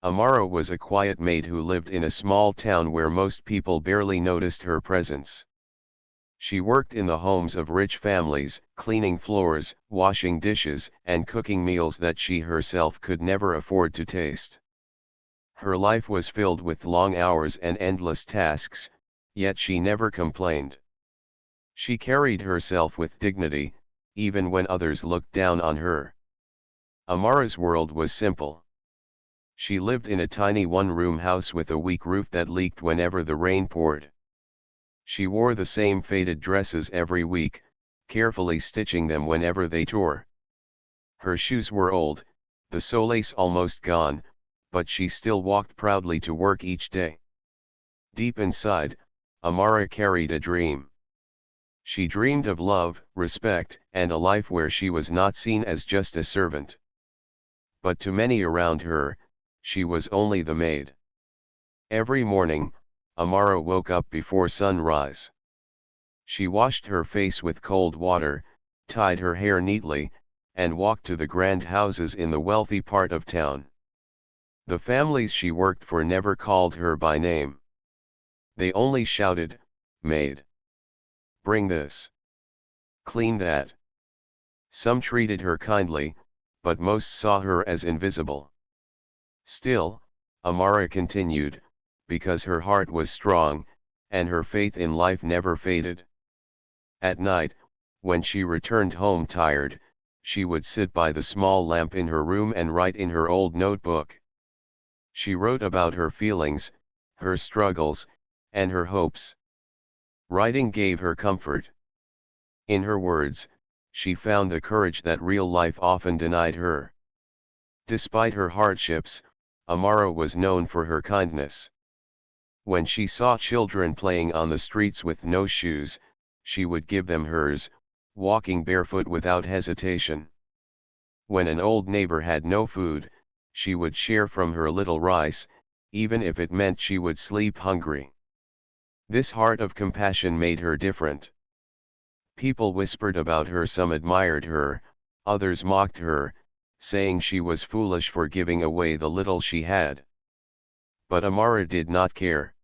Amara was a quiet maid who lived in a small town where most people barely noticed her presence. She worked in the homes of rich families, cleaning floors, washing dishes, and cooking meals that she herself could never afford to taste. Her life was filled with long hours and endless tasks, yet she never complained. She carried herself with dignity, even when others looked down on her. Amara's world was simple. She lived in a tiny one-room house with a weak roof that leaked whenever the rain poured. She wore the same faded dresses every week, carefully stitching them whenever they tore. Her shoes were old, the solace almost gone, but she still walked proudly to work each day. Deep inside, Amara carried a dream. She dreamed of love, respect, and a life where she was not seen as just a servant. But to many around her, she was only the maid. Every morning, Amara woke up before sunrise. She washed her face with cold water, tied her hair neatly, and walked to the grand houses in the wealthy part of town. The families she worked for never called her by name. They only shouted, "Maid! Bring this. Clean that." Some treated her kindly, but most saw her as invisible. Still, Amara continued, because her heart was strong, and her faith in life never faded. At night, when she returned home tired, she would sit by the small lamp in her room and write in her old notebook. She wrote about her feelings, her struggles, and her hopes. Writing gave her comfort. In her words, she found the courage that real life often denied her. Despite her hardships, Amara was known for her kindness. When she saw children playing on the streets with no shoes, she would give them hers, walking barefoot without hesitation. When an old neighbor had no food, she would share from her little rice, even if it meant she would sleep hungry. This heart of compassion made her different. People whispered about her, some admired her, others mocked her, saying she was foolish for giving away the little she had. But Amara did not care.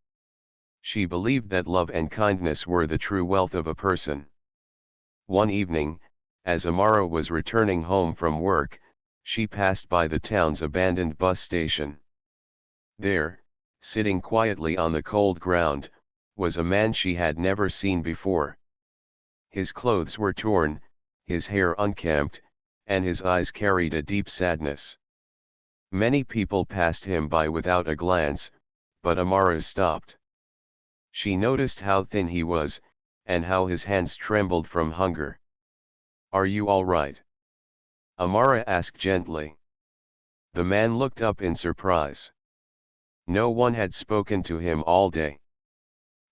She believed that love and kindness were the true wealth of a person. One evening, as Amara was returning home from work, she passed by the town's abandoned bus station. There, sitting quietly on the cold ground, was a man she had never seen before. His clothes were torn, his hair unkempt, and his eyes carried a deep sadness. Many people passed him by without a glance, but Amara stopped. She noticed how thin he was, and how his hands trembled from hunger. "Are you all right?" Amara asked gently. The man looked up in surprise. No one had spoken to him all day.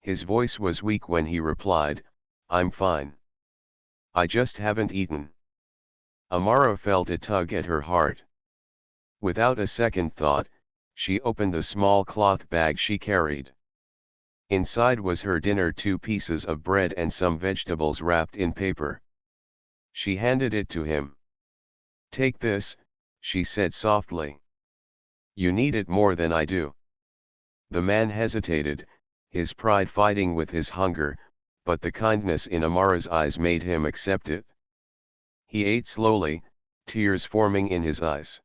His voice was weak when he replied, "I'm fine. I just haven't eaten." Amara felt a tug at her heart. Without a second thought, she opened the small cloth bag she carried. Inside was her dinner, 2 pieces of bread and some vegetables wrapped in paper. She handed it to him. "Take this," she said softly. "You need it more than I do." The man hesitated, his pride fighting with his hunger, but the kindness in Amara's eyes made him accept it. He ate slowly, tears forming in his eyes.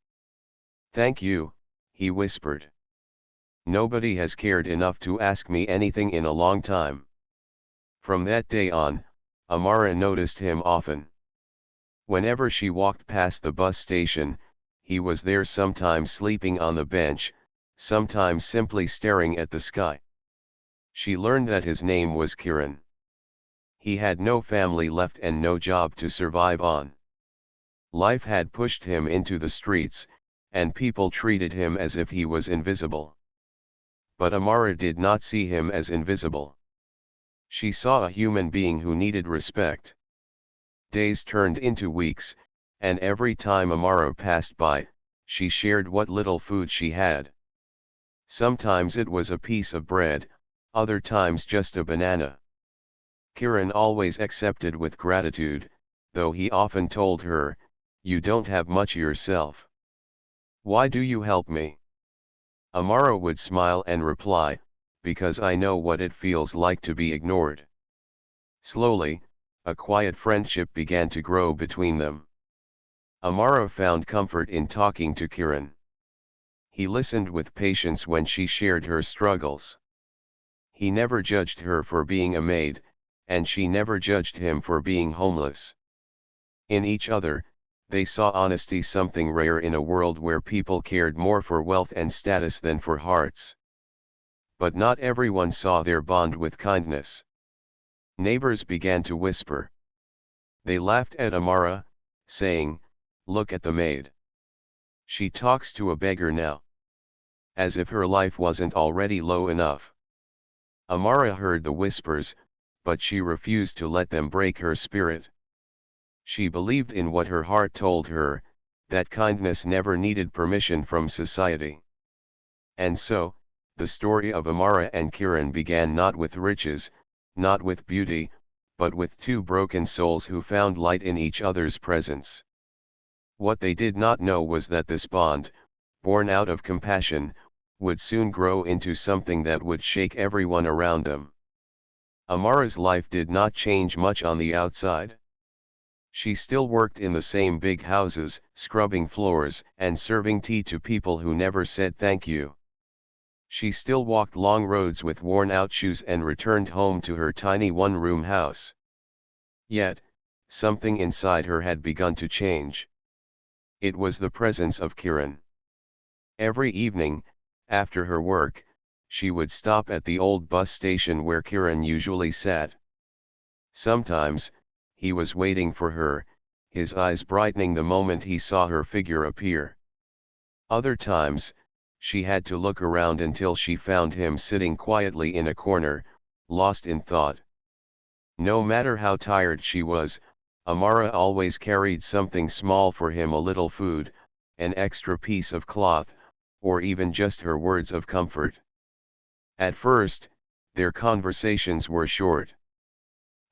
"Thank you," he whispered. "Nobody has cared enough to ask me anything in a long time." From that day on, Amara noticed him often. Whenever she walked past the bus station, he was there, sometimes sleeping on the bench, sometimes simply staring at the sky. She learned that his name was Kiran. He had no family left and no job to survive on. Life had pushed him into the streets, and people treated him as if he was invisible. But Amara did not see him as invisible. She saw a human being who needed respect. Days turned into weeks, and every time Amara passed by, she shared what little food she had. Sometimes it was a piece of bread, other times just a banana. Kiran always accepted with gratitude, though he often told her, "You don't have much yourself. Why do you help me?" Amara would smile and reply, "Because I know what it feels like to be ignored." Slowly, a quiet friendship began to grow between them. Amara found comfort in talking to Kiran. He listened with patience when she shared her struggles. He never judged her for being a maid, and she never judged him for being homeless. In each other, they saw honesty, something rare in a world where people cared more for wealth and status than for hearts. But not everyone saw their bond with kindness. Neighbors began to whisper. They laughed at Amara, saying, "Look at the maid. She talks to a beggar now." As if her life wasn't already low enough. Amara heard the whispers, but she refused to let them break her spirit. She believed in what her heart told her, that kindness never needed permission from society. And so, the story of Amara and Kiran began not with riches, not with beauty, but with two broken souls who found light in each other's presence. What they did not know was that this bond, born out of compassion, would soon grow into something that would shake everyone around them. Amara's life did not change much on the outside. She still worked in the same big houses, scrubbing floors and serving tea to people who never said thank you. She still walked long roads with worn-out shoes and returned home to her tiny one-room house. Yet, something inside her had begun to change. It was the presence of Kiran. Every evening, after her work, she would stop at the old bus station where Kiran usually sat. Sometimes, he was waiting for her, his eyes brightening the moment he saw her figure appear. Other times, she had to look around until she found him sitting quietly in a corner, lost in thought. No matter how tired she was, Amara always carried something small for him, a little food, an extra piece of cloth, or even just her words of comfort. At first, their conversations were short.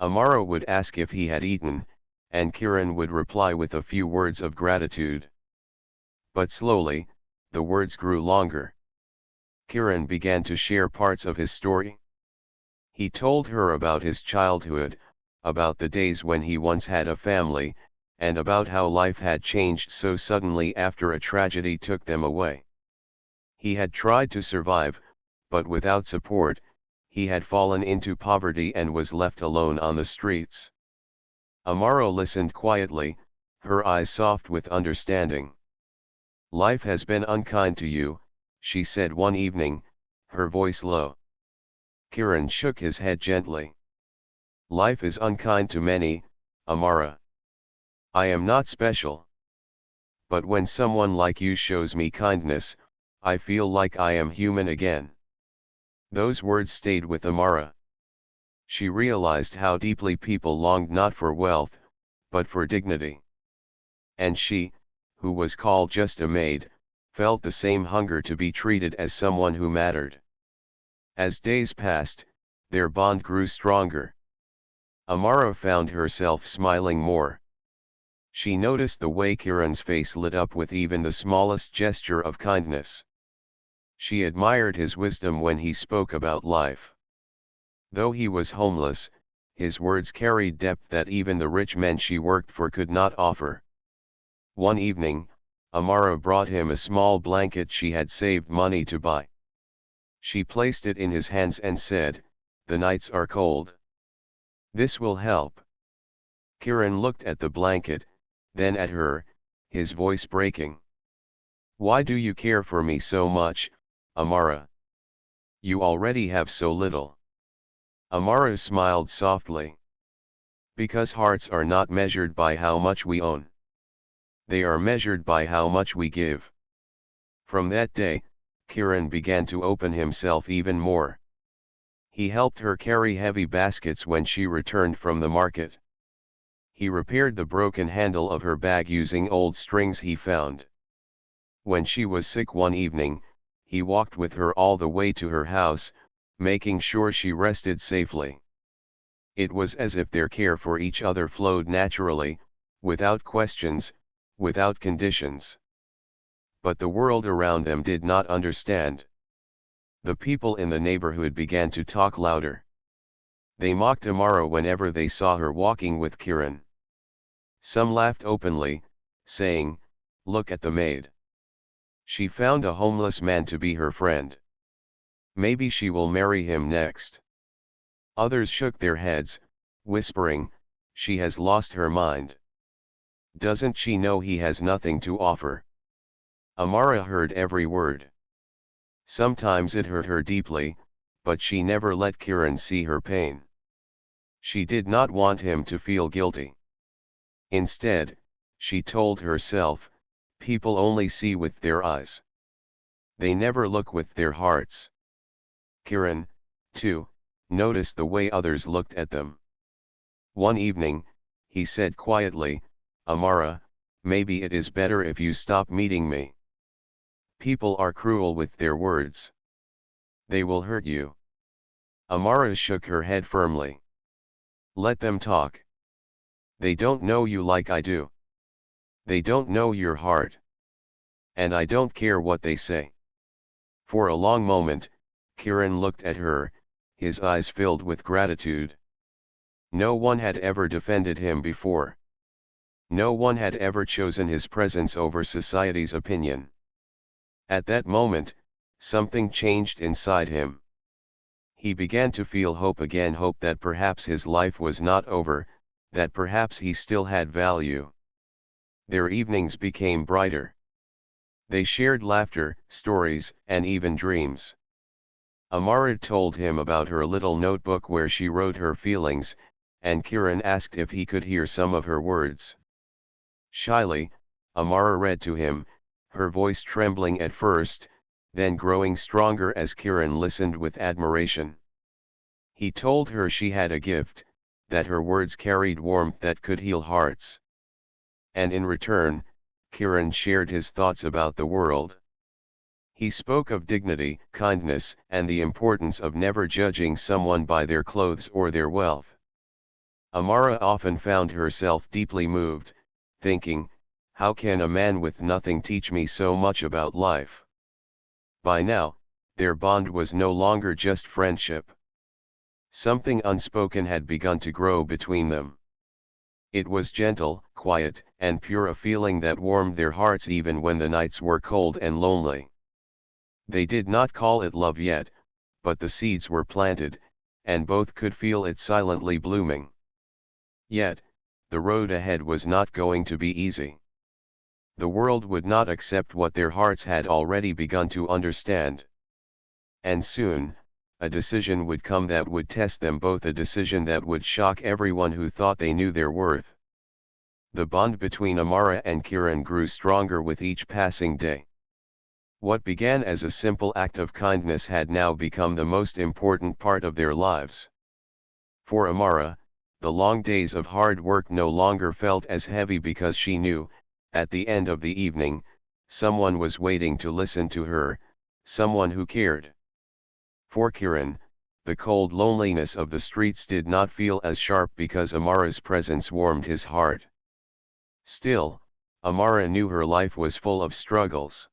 Amara would ask if he had eaten, and Kiran would reply with a few words of gratitude. But slowly, the words grew longer. Kiran began to share parts of his story. He told her about his childhood, about the days when he once had a family, and about how life had changed so suddenly after a tragedy took them away. He had tried to survive, but without support, he had fallen into poverty and was left alone on the streets. Amara listened quietly, her eyes soft with understanding. "Life has been unkind to you," she said one evening, her voice low. Kiran shook his head gently. "Life is unkind to many, Amara. I am not special. But when someone like you shows me kindness, I feel like I am human again." Those words stayed with Amara. She realized how deeply people longed not for wealth, but for dignity. And she, who was called just a maid, felt the same hunger to be treated as someone who mattered. As days passed, their bond grew stronger. Amara found herself smiling more. She noticed the way Kiran's face lit up with even the smallest gesture of kindness. She admired his wisdom when he spoke about life. Though he was homeless, his words carried depth that even the rich men she worked for could not offer. One evening, Amara brought him a small blanket she had saved money to buy. She placed it in his hands and said, "The nights are cold. This will help." Kiran looked at the blanket, then at her, his voice breaking. "Why do you care for me so much, Amara? You already have so little." Amara smiled softly. "Because hearts are not measured by how much we own. They are measured by how much we give." From that day, Kiran began to open himself even more. He helped her carry heavy baskets when she returned from the market. He repaired the broken handle of her bag using old strings he found. When she was sick one evening, he walked with her all the way to her house, making sure she rested safely. It was as if their care for each other flowed naturally, without questions, without conditions. But the world around them did not understand. The people in the neighborhood began to talk louder. They mocked Amara whenever they saw her walking with Kiran. Some laughed openly, saying, "Look at the maid. She found a homeless man to be her friend. Maybe she will marry him next." Others shook their heads, whispering, "She has lost her mind. Doesn't she know he has nothing to offer?" Amara heard every word. Sometimes it hurt her deeply, but she never let Kiran see her pain. She did not want him to feel guilty. Instead, she told herself, people only see with their eyes. They never look with their hearts. Kiran, too, noticed the way others looked at them. One evening, he said quietly, "Amara, maybe it is better if you stop meeting me. People are cruel with their words. They will hurt you." Amara shook her head firmly. "Let them talk. They don't know you like I do. They don't know your heart. And I don't care what they say." For a long moment, Kiran looked at her, his eyes filled with gratitude. No one had ever defended him before. No one had ever chosen his presence over society's opinion. At that moment, something changed inside him. He began to feel hope again, hope that perhaps his life was not over, that perhaps he still had value. Their evenings became brighter. They shared laughter, stories, and even dreams. Amara told him about her little notebook where she wrote her feelings, and Kiran asked if he could hear some of her words. Shyly, Amara read to him, her voice trembling at first, then growing stronger as Kiran listened with admiration. He told her she had a gift, that her words carried warmth that could heal hearts. And in return, Kiran shared his thoughts about the world. He spoke of dignity, kindness, and the importance of never judging someone by their clothes or their wealth. Amara often found herself deeply moved, thinking, how can a man with nothing teach me so much about life? By now, their bond was no longer just friendship. Something unspoken had begun to grow between them. It was gentle, quiet, and pure, a feeling that warmed their hearts even when the nights were cold and lonely. They did not call it love yet, but the seeds were planted, and both could feel it silently blooming. Yet, the road ahead was not going to be easy. The world would not accept what their hearts had already begun to understand. And soon, a decision would come that would test them both, a decision that would shock everyone who thought they knew their worth. The bond between Amara and Kiran grew stronger with each passing day. What began as a simple act of kindness had now become the most important part of their lives. For Amara, the long days of hard work no longer felt as heavy because she knew, at the end of the evening, someone was waiting to listen to her, someone who cared. For Kiran, the cold loneliness of the streets did not feel as sharp because Amara's presence warmed his heart. Still, Amara knew her life was full of struggles.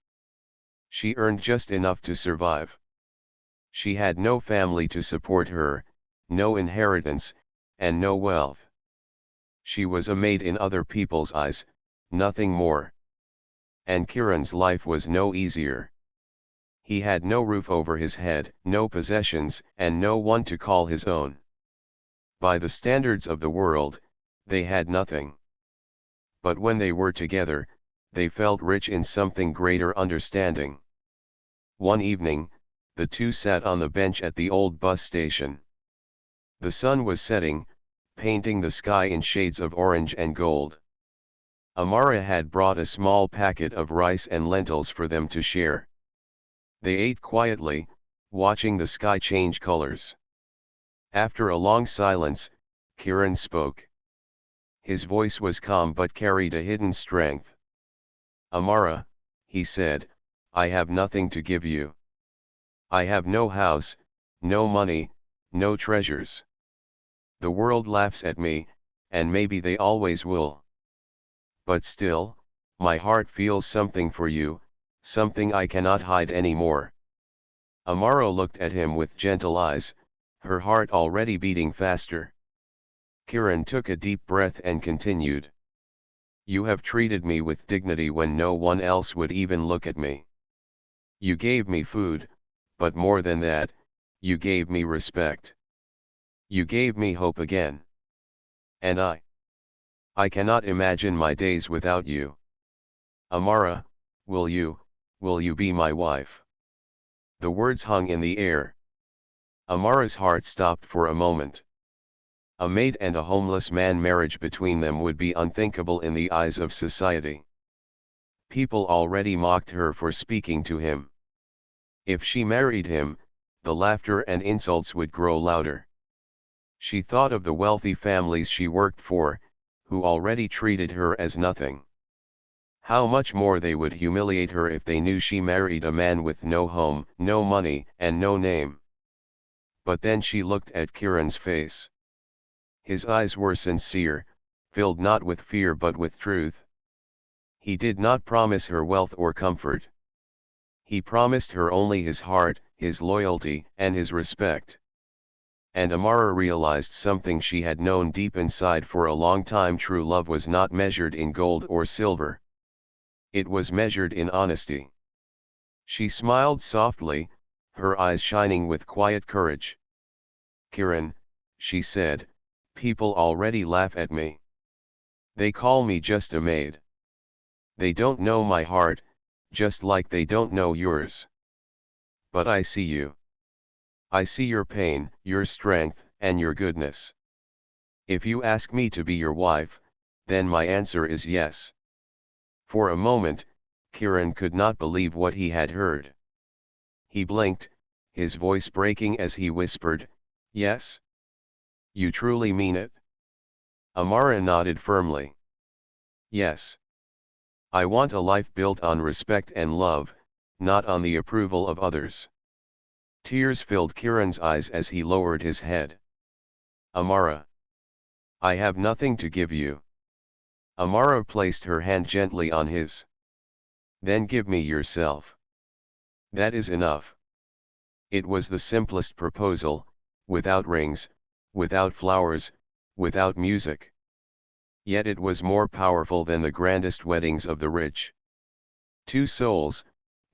She earned just enough to survive. She had no family to support her, no inheritance, and no wealth. She was a maid in other people's eyes, nothing more. And Kiran's life was no easier. He had no roof over his head, no possessions, and no one to call his own. By the standards of the world, they had nothing. But when they were together, they felt rich in something greater, understanding. One evening, the two sat on the bench at the old bus station. The sun was setting, painting the sky in shades of orange and gold. Amara had brought a small packet of rice and lentils for them to share. They ate quietly, watching the sky change colors. After a long silence, Kiran spoke. His voice was calm but carried a hidden strength. "Amara," he said, "I have nothing to give you. I have no house, no money, no treasures. The world laughs at me, and maybe they always will. But still, my heart feels something for you, something I cannot hide anymore. Amara looked at him with gentle eyes, her heart already beating faster. Kiran took a deep breath and continued. You have treated me with dignity when no one else would even look at me. You gave me food, but more than that, you gave me respect. You gave me hope again. And I cannot imagine my days without you. Amara, will you be my wife? The words hung in the air. Amara's heart stopped for a moment. A maid and a homeless man marriage between them would be unthinkable in the eyes of society. People already mocked her for speaking to him. If she married him, the laughter and insults would grow louder. She thought of the wealthy families she worked for, who already treated her as nothing. How much more they would humiliate her if they knew she married a man with no home, no money, and no name. But then she looked at Kiran's face. His eyes were sincere, filled not with fear but with truth. He did not promise her wealth or comfort. He promised her only his heart, his loyalty, and his respect. And Amara realized something she had known deep inside for a long time: true love was not measured in gold or silver. It was measured in honesty. She smiled softly, her eyes shining with quiet courage. Kiran, she said, people already laugh at me. They call me just a maid. They don't know my heart, just like they don't know yours. But I see you. I see your pain, your strength, and your goodness. If you ask me to be your wife, then my answer is yes. For a moment, Kiran could not believe what he had heard. He blinked, his voice breaking as he whispered, yes? You truly mean it? Amara nodded firmly. Yes. I want a life built on respect and love, not on the approval of others. Tears filled Kiran's eyes as he lowered his head. Amara. I have nothing to give you. Amara placed her hand gently on his. Then give me yourself. That is enough. It was the simplest proposal, without rings, without flowers, without music. Yet it was more powerful than the grandest weddings of the rich. Two souls,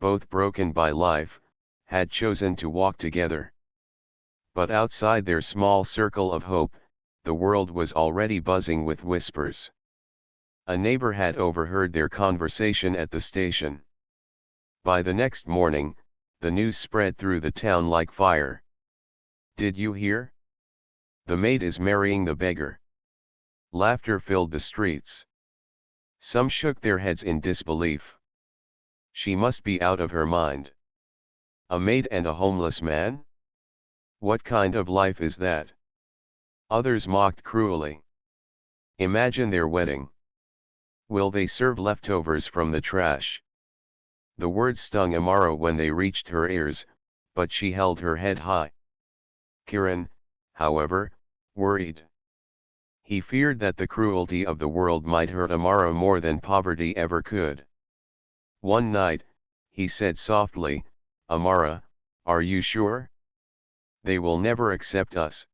both broken by life, had chosen to walk together. But outside their small circle of hope, the world was already buzzing with whispers. A neighbor had overheard their conversation at the station. By the next morning, the news spread through the town like fire. Did you hear? The maid is marrying the beggar. Laughter filled the streets. Some shook their heads in disbelief. She must be out of her mind. A maid and a homeless man? What kind of life is that? Others mocked cruelly. Imagine their wedding. Will they serve leftovers from the trash? The words stung Amara when they reached her ears, but she held her head high. Kiran, however, worried. He feared that the cruelty of the world might hurt Amara more than poverty ever could. One night, he said softly, Amara, are you sure? They will never accept us.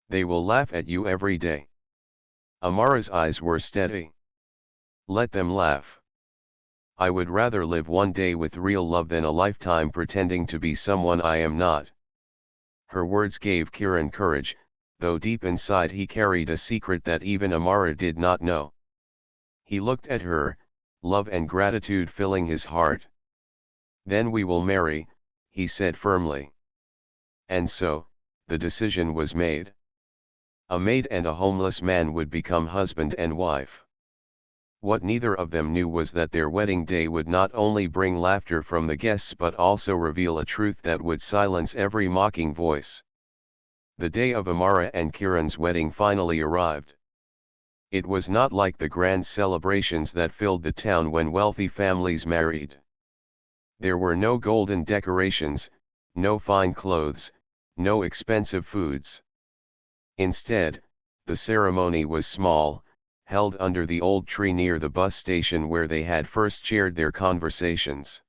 They will laugh at you every day. Amara's eyes were steady. Let them laugh. I would rather live one day with real love than a lifetime pretending to be someone I am not. Her words gave Kiran courage, though deep inside he carried a secret that even Amara did not know. He looked at her, love and gratitude filling his heart. Then we will marry, he said firmly. And so, the decision was made. A maid and a homeless man would become husband and wife. What neither of them knew was that their wedding day would not only bring laughter from the guests but also reveal a truth that would silence every mocking voice. The day of Amara and Kiran's wedding finally arrived. It was not like the grand celebrations that filled the town when wealthy families married. There were no golden decorations, no fine clothes, no expensive foods. Instead, the ceremony was small, held under the old tree near the bus station where they had first shared their conversations.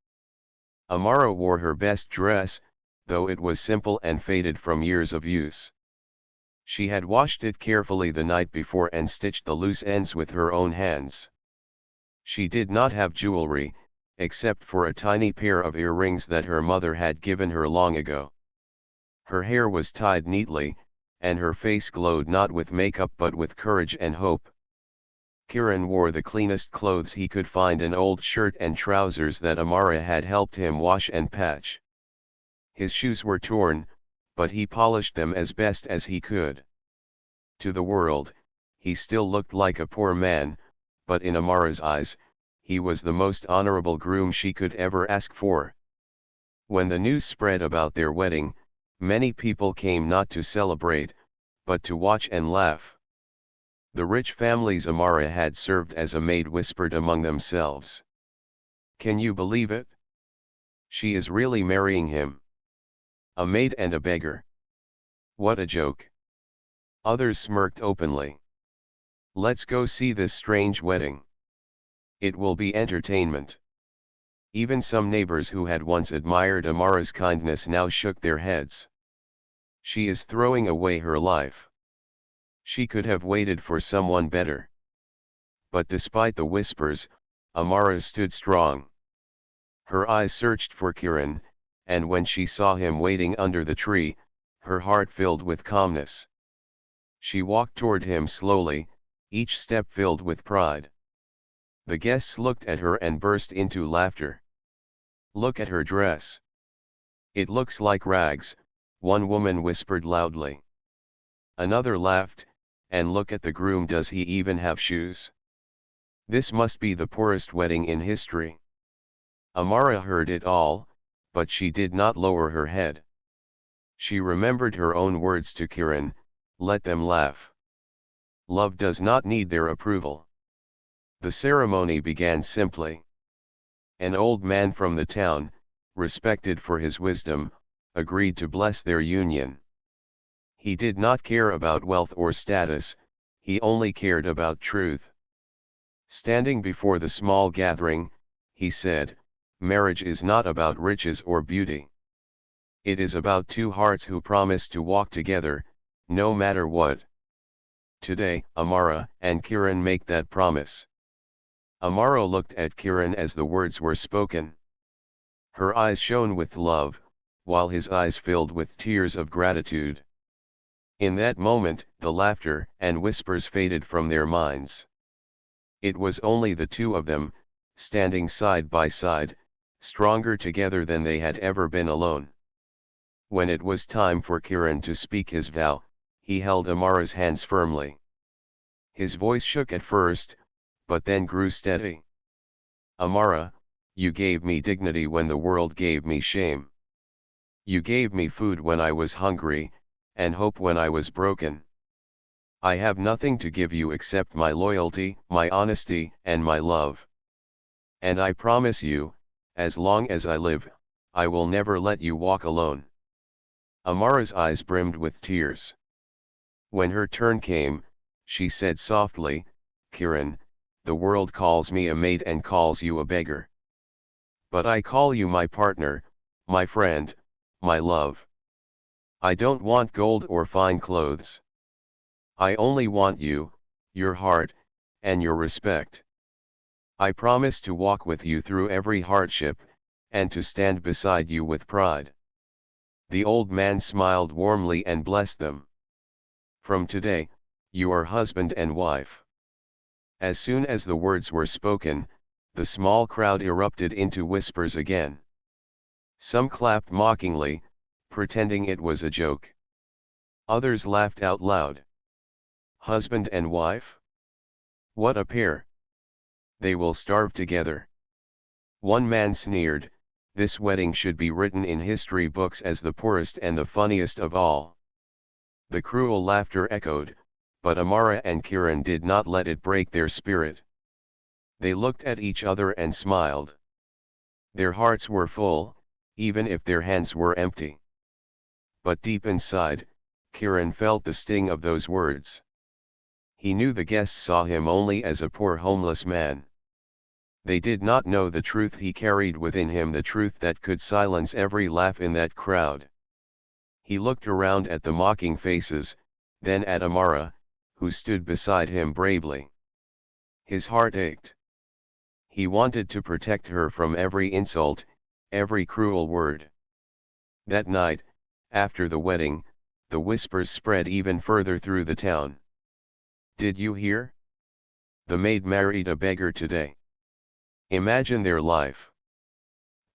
Amara wore her best dress, though it was simple and faded from years of use. She had washed it carefully the night before and stitched the loose ends with her own hands. She did not have jewelry, except for a tiny pair of earrings that her mother had given her long ago. Her hair was tied neatly, and her face glowed not with makeup but with courage and hope. Kiran wore the cleanest clothes he could find, an old shirt and trousers that Amara had helped him wash and patch. His shoes were torn, but he polished them as best as he could. To the world, he still looked like a poor man, but in Amara's eyes, he was the most honorable groom she could ever ask for. When the news spread about their wedding, many people came not to celebrate, but to watch and laugh. The rich families Amara had served as a maid whispered among themselves. "Can you believe it? She is really marrying him. A maid and a beggar. What a joke." Others smirked openly. "Let's go see this strange wedding. It will be entertainment." Even some neighbors who had once admired Amara's kindness now shook their heads. "She is throwing away her life. She could have waited for someone better." But despite the whispers, Amara stood strong. Her eyes searched for Kiran, and when she saw him waiting under the tree, her heart filled with calmness. She walked toward him slowly, each step filled with pride. The guests looked at her and burst into laughter. "Look at her dress. It looks like rags," one woman whispered loudly. Another laughed, "And look at the groom, does he even have shoes? This must be the poorest wedding in history." Amara heard it all, but she did not lower her head. She remembered her own words to Kiran, "Let them laugh. Love does not need their approval." The ceremony began simply. An old man from the town, respected for his wisdom, agreed to bless their union. He did not care about wealth or status, he only cared about truth. Standing before the small gathering, he said, "Marriage is not about riches or beauty. It is about two hearts who promise to walk together, no matter what. Today, Amara and Kiran make that promise." Amara looked at Kiran as the words were spoken. Her eyes shone with love, while his eyes filled with tears of gratitude. In that moment, the laughter and whispers faded from their minds. It was only the two of them, standing side by side, stronger together than they had ever been alone. When it was time for Kiran to speak his vow, he held Amara's hands firmly. His voice shook at first, but then grew steady. "Amara, you gave me dignity when the world gave me shame. You gave me food when I was hungry, and hope when I was broken. I have nothing to give you except my loyalty, my honesty, and my love. And I promise you, as long as I live, I will never let you walk alone." Amara's eyes brimmed with tears. When her turn came, she said softly, "Kiran, the world calls me a maid and calls you a beggar. But I call you my partner, my friend, my love. I don't want gold or fine clothes. I only want you, your heart, and your respect. I promise to walk with you through every hardship, and to stand beside you with pride." The old man smiled warmly and blessed them. "From today, you are husband and wife." As soon as the words were spoken, the small crowd erupted into whispers again. Some clapped mockingly, pretending it was a joke. Others laughed out loud. Husband and wife? What a pair! They will starve together. One man sneered, "This wedding should be written in history books as the poorest and the funniest of all." The cruel laughter echoed, but Amara and Kiran did not let it break their spirit. They looked at each other and smiled. Their hearts were full, even if their hands were empty. But deep inside, Kiran felt the sting of those words. He knew the guests saw him only as a poor homeless man. They did not know the truth he carried within him, the truth that could silence every laugh in that crowd. He looked around at the mocking faces, then at Amara, who stood beside him bravely. His heart ached. He wanted to protect her from every insult, every cruel word. That night, after the wedding, the whispers spread even further through the town. Did you hear? The maid married a beggar today. Imagine their life.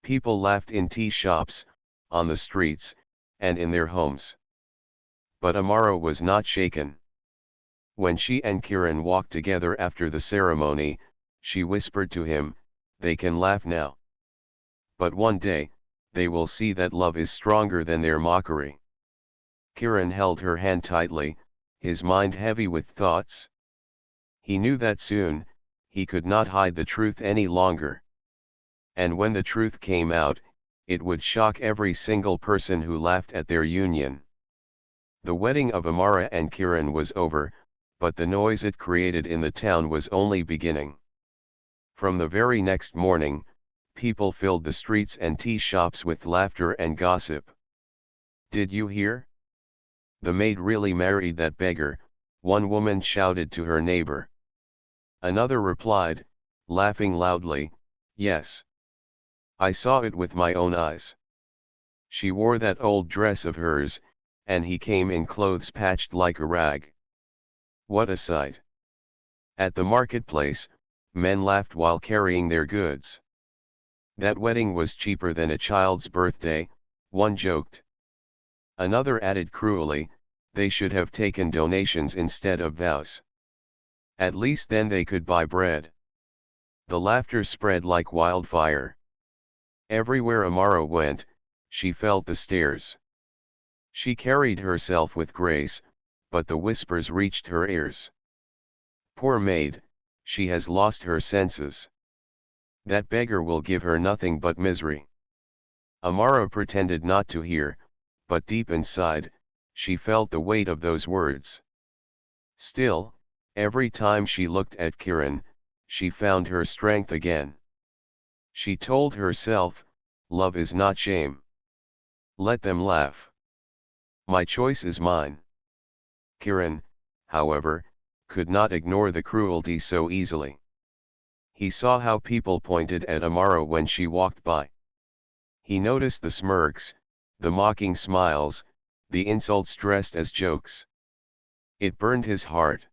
People laughed in tea shops, on the streets, and in their homes. But Amara was not shaken. When she and Kiran walked together after the ceremony, she whispered to him, "They can laugh now. But one day, they will see that love is stronger than their mockery." Kiran held her hand tightly, his mind heavy with thoughts. He knew that soon, he could not hide the truth any longer. And when the truth came out, it would shock every single person who laughed at their union. The wedding of Amara and Kiran was over, but the noise it created in the town was only beginning. From the very next morning, people filled the streets and tea shops with laughter and gossip. "Did you hear? The maid really married that beggar," one woman shouted to her neighbor. Another replied, laughing loudly, "Yes. I saw it with my own eyes. She wore that old dress of hers, and he came in clothes patched like a rag. What a sight!" At the marketplace, men laughed while carrying their goods. "That wedding was cheaper than a child's birthday," one joked. Another added cruelly, "They should have taken donations instead of vows. At least then they could buy bread." The laughter spread like wildfire. Everywhere Amara went, she felt the stares. She carried herself with grace, but the whispers reached her ears. "Poor maid, she has lost her senses. That beggar will give her nothing but misery." Amara pretended not to hear, but deep inside, she felt the weight of those words. Still, every time she looked at Kiran, she found her strength again. She told herself, "Love is not shame. Let them laugh. My choice is mine." Kiran, however, could not ignore the cruelty so easily. He saw how people pointed at Amara when she walked by. He noticed the smirks, the mocking smiles, the insults dressed as jokes. It burned his heart.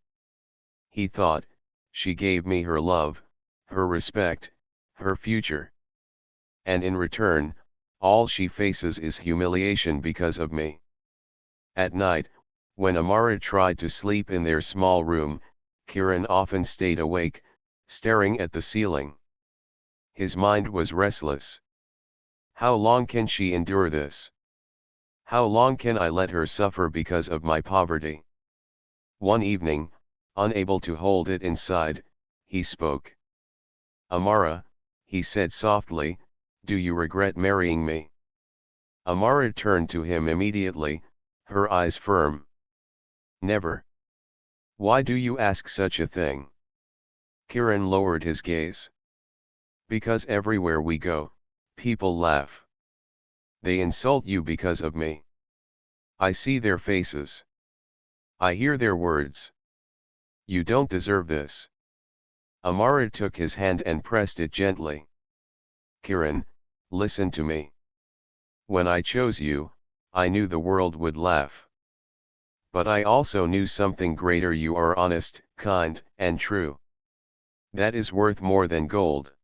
He thought, "She gave me her love, her respect, her future. And in return, all she faces is humiliation because of me." At night, when Amara tried to sleep in their small room, Kiran often stayed awake, staring at the ceiling. His mind was restless. How long can she endure this? How long can I let her suffer because of my poverty? One evening, unable to hold it inside, he spoke. "Amara," he said softly, "do you regret marrying me?" Amara turned to him immediately, her eyes firm. "Never." "Why do you ask such a thing?" Kiran lowered his gaze. "Because everywhere we go, people laugh. They insult you because of me. I see their faces. I hear their words. You don't deserve this." Amara took his hand and pressed it gently. "Kiran, listen to me. When I chose you, I knew the world would laugh. But I also knew something greater: you are honest, kind, and true. That is worth more than gold.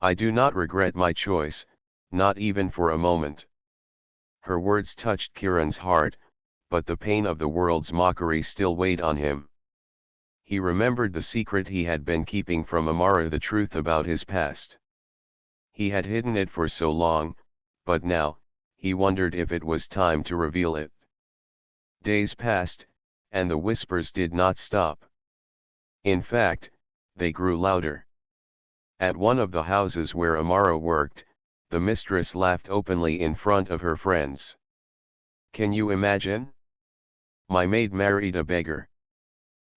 I do not regret my choice, not even for a moment." Her words touched Kiran's heart, but the pain of the world's mockery still weighed on him. He remembered the secret he had been keeping from Amara, the truth about his past. He had hidden it for so long, but now, he wondered if it was time to reveal it. Days passed, and the whispers did not stop. In fact, they grew louder. At one of the houses where Amara worked, the mistress laughed openly in front of her friends. "Can you imagine? My maid married a beggar.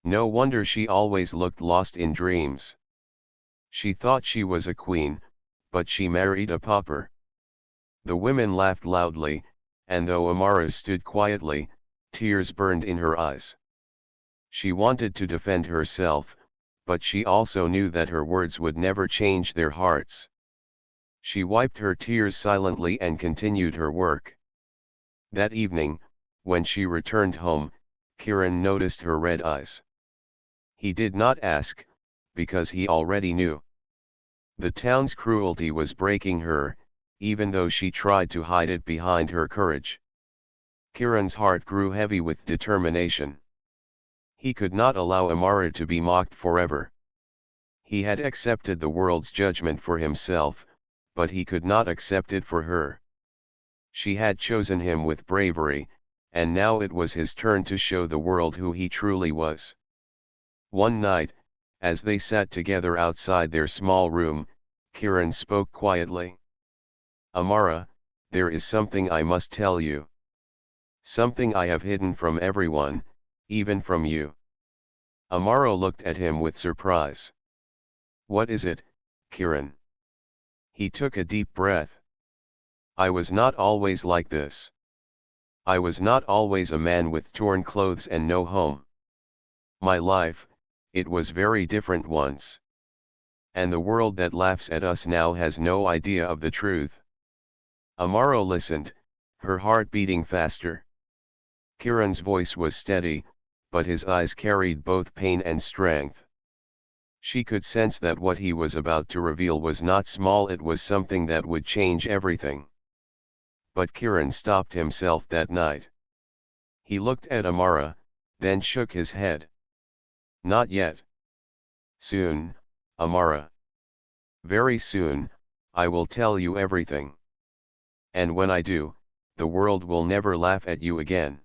No wonder she always looked lost in dreams. She thought she was a queen, but she married a pauper. The women laughed loudly, and though Amara stood quietly, tears burned in her eyes. She wanted to defend herself, but she also knew that her words would never change their hearts. She wiped her tears silently and continued her work. That evening, when she returned home, Kiran noticed her red eyes. He did not ask, because he already knew. The town's cruelty was breaking her, even though she tried to hide it behind her courage. Kiran's heart grew heavy with determination. He could not allow Amara to be mocked forever. He had accepted the world's judgment for himself, but he could not accept it for her. She had chosen him with bravery, and now it was his turn to show the world who he truly was. One night, as they sat together outside their small room, Kiran spoke quietly. Amara, there is something I must tell you. Something I have hidden from everyone, even from you. Amara looked at him with surprise. What is it, Kiran? He took a deep breath. I was not always like this. I was not always a man with torn clothes and no home. My life, it was very different once. And the world that laughs at us now has no idea of the truth. Amara listened, her heart beating faster. Kiran's voice was steady, but his eyes carried both pain and strength. She could sense that what he was about to reveal was not small, it was something that would change everything. But Kiran stopped himself that night. He looked at Amara, then shook his head. Not yet. Soon, Amara. Very soon, I will tell you everything. And when I do, the world will never laugh at you again.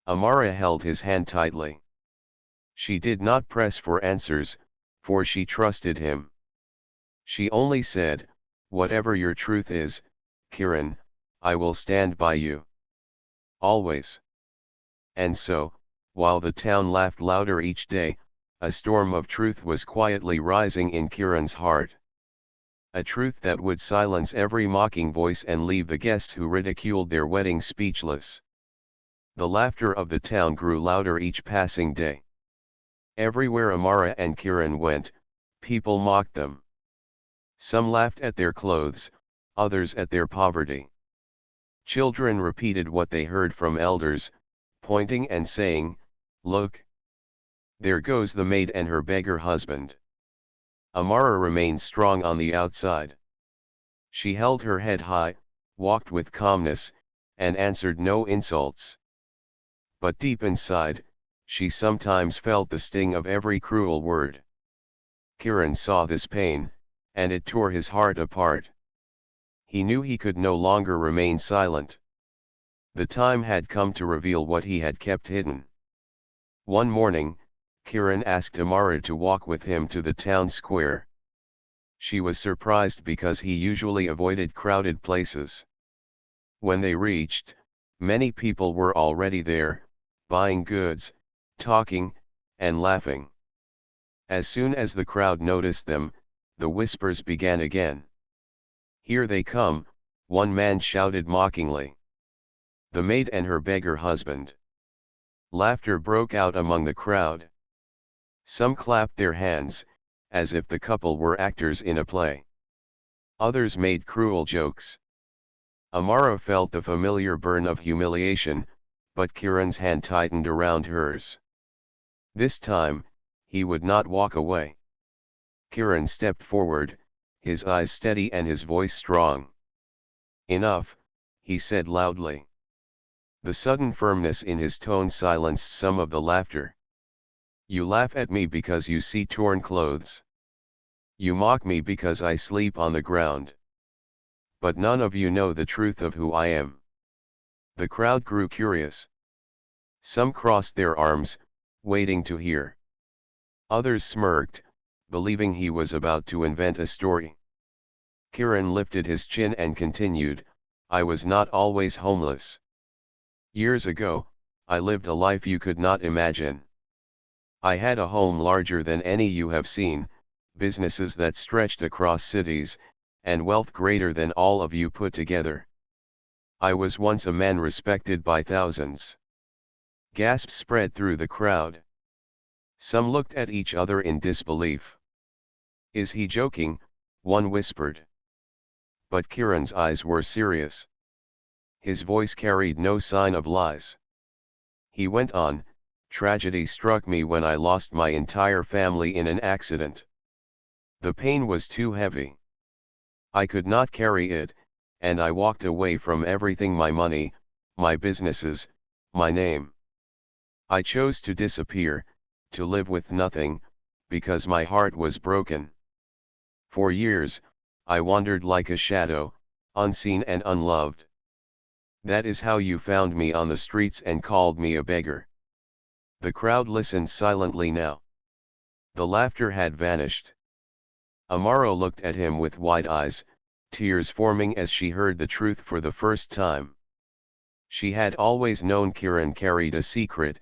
Amara held his hand tightly. She did not press for answers, for she trusted him. She only said, whatever your truth is, Kiran, I will stand by you. Always. And so, while the town laughed louder each day, a storm of truth was quietly rising in Kiran's heart. A truth that would silence every mocking voice and leave the guests who ridiculed their wedding speechless. The laughter of the town grew louder each passing day. Everywhere Amara and Kiran went, people mocked them. Some laughed at their clothes, others at their poverty. Children repeated what they heard from elders, pointing and saying, look! There goes the maid and her beggar husband. Amara remained strong on the outside. She held her head high, walked with calmness, and answered no insults. But deep inside, she sometimes felt the sting of every cruel word. Kiran saw this pain, and it tore his heart apart. He knew he could no longer remain silent. The time had come to reveal what he had kept hidden. One morning, Kiran asked Amara to walk with him to the town square. She was surprised because he usually avoided crowded places. When they reached, many people were already there, buying goods, talking, and laughing. As soon as the crowd noticed them, the whispers began again. Here they come, one man shouted mockingly. The maid and her beggar husband. Laughter broke out among the crowd. Some clapped their hands, as if the couple were actors in a play. Others made cruel jokes. Amara felt the familiar burn of humiliation, but Kiran's hand tightened around hers. This time, he would not walk away. Kiran stepped forward, his eyes steady and his voice strong. Enough, he said loudly. The sudden firmness in his tone silenced some of the laughter. You laugh at me because you see torn clothes. You mock me because I sleep on the ground. But none of you know the truth of who I am. The crowd grew curious. Some crossed their arms, waiting to hear. Others smirked, believing he was about to invent a story. Kiran lifted his chin and continued, I was not always homeless. Years ago, I lived a life you could not imagine. I had a home larger than any you have seen, businesses that stretched across cities, and wealth greater than all of you put together. I was once a man respected by thousands. Gasps spread through the crowd. Some looked at each other in disbelief. Is he joking? One whispered. But Kiran's eyes were serious. His voice carried no sign of lies. He went on, tragedy struck me when I lost my entire family in an accident. The pain was too heavy. I could not carry it, and I walked away from everything, my money, my businesses, my name. I chose to disappear, to live with nothing, because my heart was broken. For years, I wandered like a shadow, unseen and unloved. That is how you found me on the streets and called me a beggar. The crowd listened silently now. The laughter had vanished. Amara looked at him with wide eyes, tears forming as she heard the truth for the first time. She had always known Kiran carried a secret,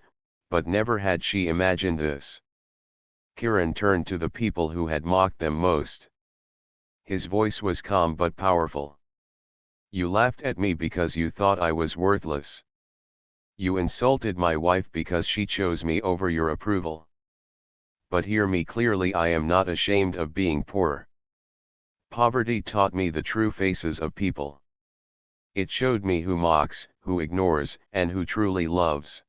but never had she imagined this. Kiran turned to the people who had mocked them most. His voice was calm but powerful. You laughed at me because you thought I was worthless. You insulted my wife because she chose me over your approval. But hear me clearly, I am not ashamed of being poor. Poverty taught me the true faces of people. It showed me who mocks, who ignores, and who truly loves.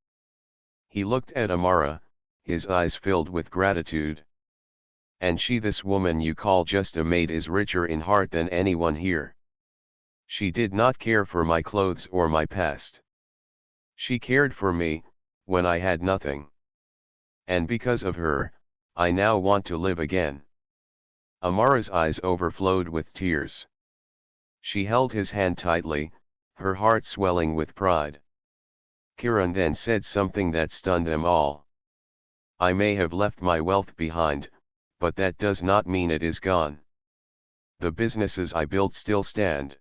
He looked at Amara, his eyes filled with gratitude. And she, this woman you call just a maid, is richer in heart than anyone here. She did not care for my clothes or my past. She cared for me, when I had nothing. And because of her, I now want to live again. Amara's eyes overflowed with tears. She held his hand tightly, her heart swelling with pride. Kiran then said something that stunned them all. I may have left my wealth behind, but that does not mean it is gone. The businesses I built still stand.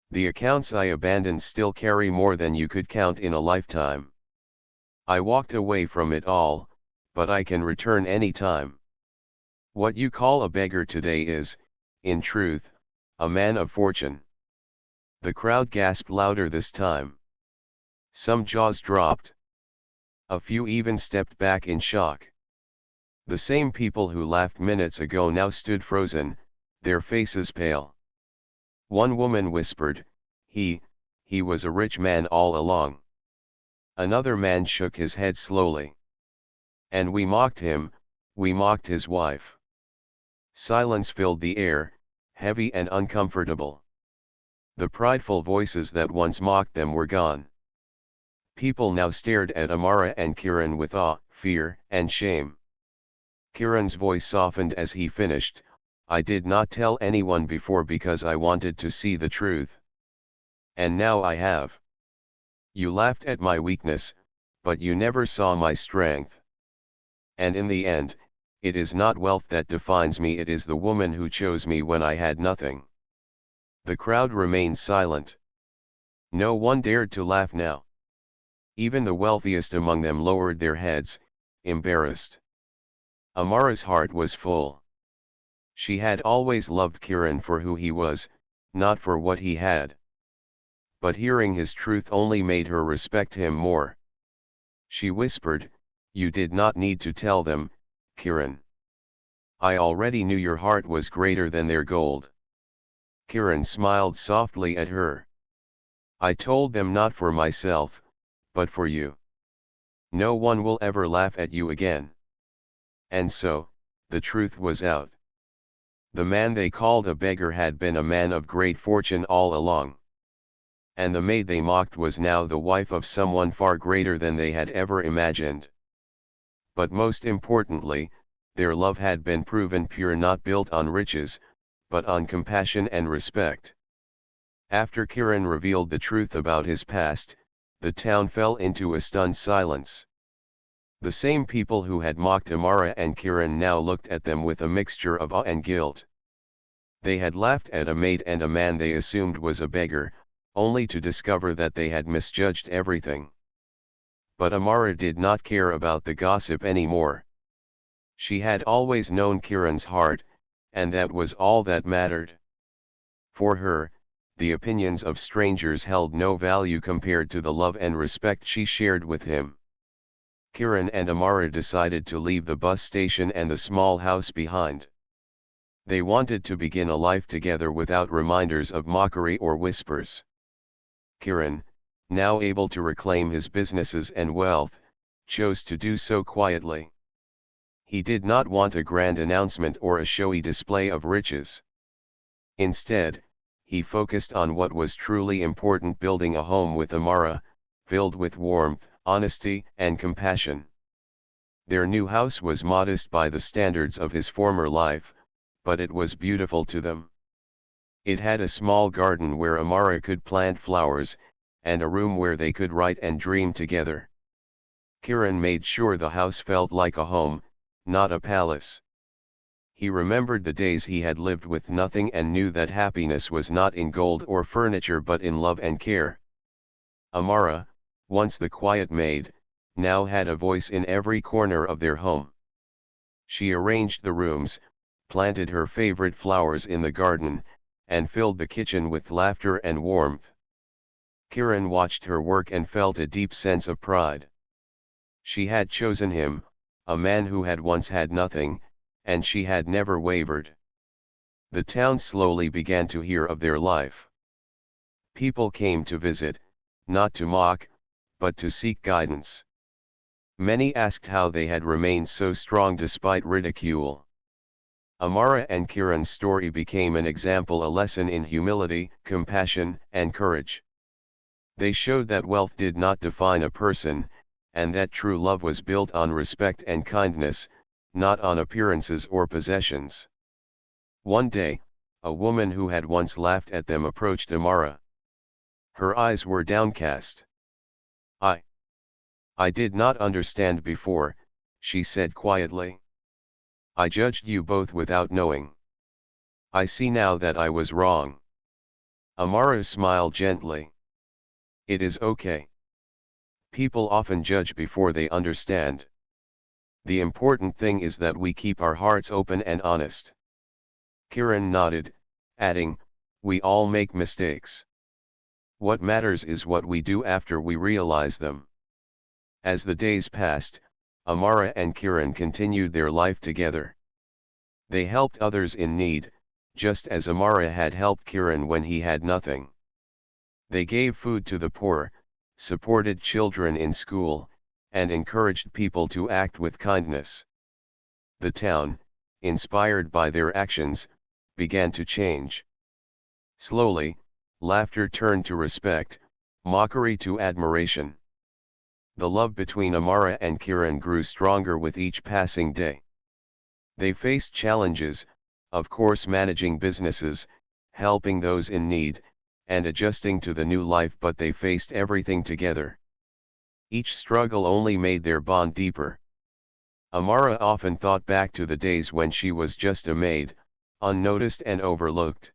The accounts I abandoned still carry more than you could count in a lifetime. I walked away from it all, but I can return any time. What you call a beggar today is, in truth, a man of fortune. The crowd gasped louder this time. Some jaws dropped. A few even stepped back in shock. The same people who laughed minutes ago now stood frozen, their faces pale. One woman whispered, he was a rich man all along. Another man shook his head slowly. And we mocked him, we mocked his wife. Silence filled the air, heavy and uncomfortable. The prideful voices that once mocked them were gone. People now stared at Amara and Kiran with awe, fear, and shame. Kiran's voice softened as he finished, I did not tell anyone before because I wanted to see the truth. And now I have. You laughed at my weakness, but you never saw my strength. And in the end, it is not wealth that defines me, it is the woman who chose me when I had nothing. The crowd remained silent. No one dared to laugh now. Even the wealthiest among them lowered their heads, embarrassed. Amara's heart was full. She had always loved Kiran for who he was, not for what he had. But hearing his truth only made her respect him more. She whispered, you did not need to tell them, Kiran. I already knew your heart was greater than their gold. Kiran smiled softly at her. I told them not for myself, but for you. No one will ever laugh at you again. And so, the truth was out. The man they called a beggar had been a man of great fortune all along. And the maid they mocked was now the wife of someone far greater than they had ever imagined. But most importantly, their love had been proven pure, not built on riches, but on compassion and respect. After Kiran revealed the truth about his past, the town fell into a stunned silence. The same people who had mocked Amara and Kiran now looked at them with a mixture of awe and guilt. They had laughed at a maid and a man they assumed was a beggar, only to discover that they had misjudged everything. But Amara did not care about the gossip anymore. She had always known Kiran's heart, and that was all that mattered. For her, the opinions of strangers held no value compared to the love and respect she shared with him. Kiran and Amara decided to leave the bus station and the small house behind. They wanted to begin a life together without reminders of mockery or whispers. Kiran, now able to reclaim his businesses and wealth, chose to do so quietly. He did not want a grand announcement or a showy display of riches. Instead, he focused on what was truly important: building a home with Amara, filled with warmth, honesty, and compassion. Their new house was modest by the standards of his former life, but it was beautiful to them. It had a small garden where Amara could plant flowers, and a room where they could write and dream together. Kiran made sure the house felt like a home, not a palace. He remembered the days he had lived with nothing and knew that happiness was not in gold or furniture but in love and care. Amara, once the quiet maid, now had a voice in every corner of their home. She arranged the rooms, planted her favorite flowers in the garden, and filled the kitchen with laughter and warmth. Kiran watched her work and felt a deep sense of pride. She had chosen him, a man who had once had nothing, and she had never wavered. The town slowly began to hear of their life. People came to visit, not to mock, but to seek guidance. Many asked how they had remained so strong despite ridicule. Amara and Kiran's story became an example, a lesson in humility, compassion, and courage. They showed that wealth did not define a person, and that true love was built on respect and kindness, not on appearances or possessions. One day, a woman who had once laughed at them approached Amara. Her eyes were downcast. I did not understand before," she said quietly. "I judged you both without knowing. I see now that I was wrong." Amara smiled gently. "It is okay. People often judge before they understand. The important thing is that we keep our hearts open and honest." Kiran nodded, adding, "We all make mistakes. What matters is what we do after we realize them." As the days passed, Amara and Kiran continued their life together. They helped others in need, just as Amara had helped Kiran when he had nothing. They gave food to the poor, supported children in school, and encouraged people to act with kindness. The town, inspired by their actions, began to change. Slowly, laughter turned to respect, mockery to admiration. The love between Amara and Kiran grew stronger with each passing day. They faced challenges, of course, managing businesses, helping those in need, and adjusting to the new life, but they faced everything together. Each struggle only made their bond deeper. Amara often thought back to the days when she was just a maid, unnoticed and overlooked.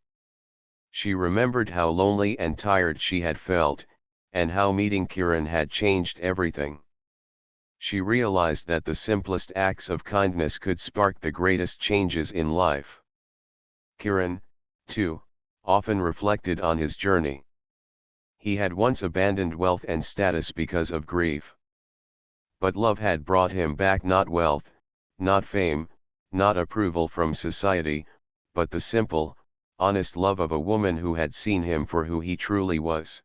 She remembered how lonely and tired she had felt, and how meeting Kiran had changed everything. She realized that the simplest acts of kindness could spark the greatest changes in life. Kiran, too, often reflected on his journey. He had once abandoned wealth and status because of grief. But love had brought him back, not wealth, not fame, not approval from society, but the simple, honest love of a woman who had seen him for who he truly was.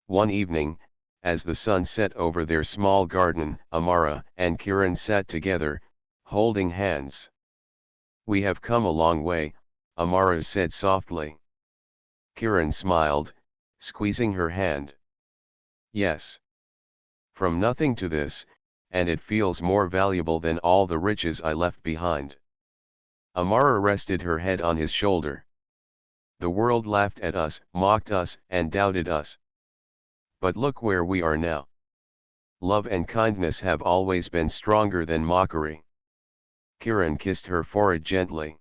One evening, as the sun set over their small garden, Amara and Kiran sat together, holding hands. "We have come a long way," Amara said softly. Kiran smiled, squeezing her hand. "Yes. From nothing to this, and it feels more valuable than all the riches I left behind." Amara rested her head on his shoulder. "The world laughed at us, mocked us, and doubted us. But look where we are now. Love and kindness have always been stronger than mockery." Kiran kissed her forehead gently.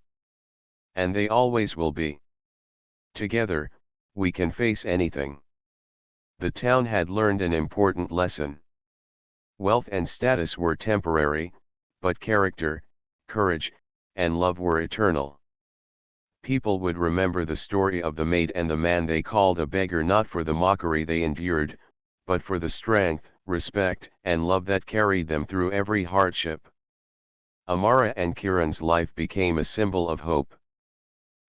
"And they always will be. Together, we can face anything." The town had learned an important lesson. Wealth and status were temporary, but character, courage, and love were eternal. People would remember the story of the maid and the man they called a beggar not for the mockery they endured, but for the strength, respect, and love that carried them through every hardship. Amara and Kiran's life became a symbol of hope.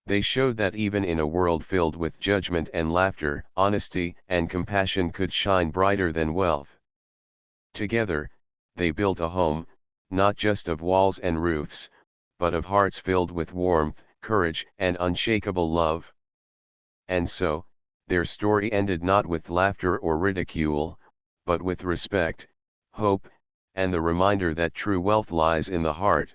They showed that even in a world filled with judgment and laughter, honesty and compassion could shine brighter than wealth. Together, they built a home, not just of walls and roofs, but of hearts filled with warmth, courage, and unshakable love. And so, their story ended not with laughter or ridicule, but with respect, hope, and the reminder that true wealth lies in the heart.